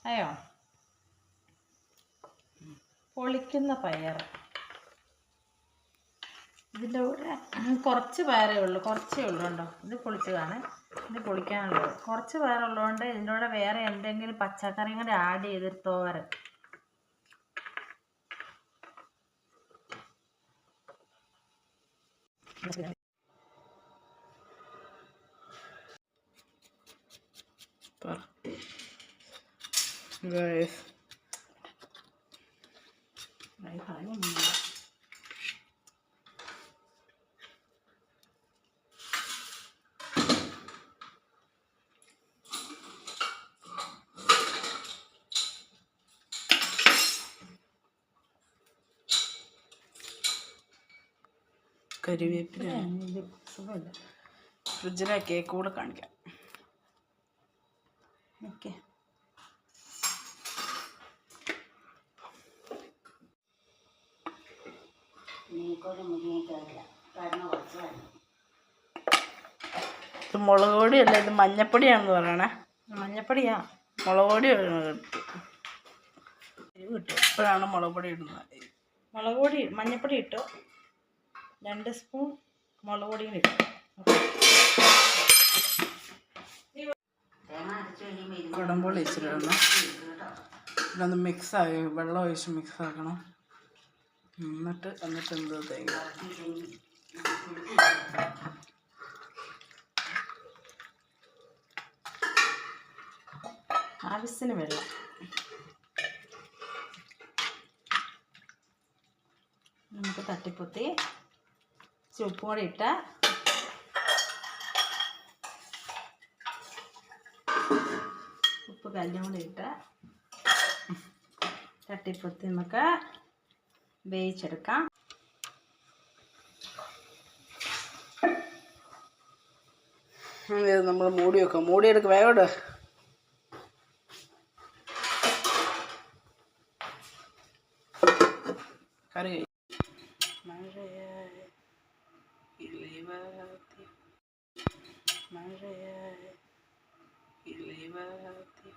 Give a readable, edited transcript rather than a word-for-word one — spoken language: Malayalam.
അയ്യോ പൊളിക്കുന്ന പയർ. ഇതിൻ്റെ കൂടെ കുറച്ച് പയറേ ഉള്ളൂ, കുറച്ചേ ഉള്ളൂ ഉണ്ടോ. ഇത് പൊളിച്ചതാണ്, ഇത് പൊളിക്കാനുള്ളത്. കുറച്ച് പയറുള്ളതുകൊണ്ട് ഇതിൻ്റെ കൂടെ വേറെ എന്തെങ്കിലും പച്ചക്കറിയും കൂടെ ആഡ് ചെയ്തിട്ട് തോരൻ. കരിവേപ്പില ഫ്രിഡ്ജിലെ കേക്ക് കൂടെ കാണിക്കാം. ഓക്കെ, ഇത് മുളക് പൊടിയല്ല, ഇത് മഞ്ഞപ്പൊടിയാണെന്ന് പറയണേ. മഞ്ഞപ്പൊടിയാ. മുളക് പൊടി കിട്ടും. ഇപ്പോഴാണ് മുളക് പൊടി ഇടുന്നത്. മുളക് പൊടി മഞ്ഞപ്പൊടി ഇട്ടു, 2 സ്പൂൺ മുളക് പൊടിയും ഇട്ടു. കുടംപുളി ഇച്ചിരി ഇടണം. ഇതൊന്ന് മിക്സായി വെള്ളം ഒഴിച്ച് മിക്സാക്കണം. എന്നിട്ട് എന്ത് തേങ്ങ ആവശ്യത്തിന് വെള്ളം. നമുക്ക് തട്ടിപ്പൊത്തി ഉപ്പും കൂടി ഇട്ട ഉപ്പ് കല്ലും കൂടി ഇട്ട തട്ടിപ്പൊത്തി നമുക്ക് വേവിച്ചെടുക്കാം. നമ്മൾ മൂടി വെക്കാം. മൂടിയെടുക്കുക, വേഗം. കറി മഴയായി ഇളിവാത്തി, മഴയായി ഇളിവാത്തി.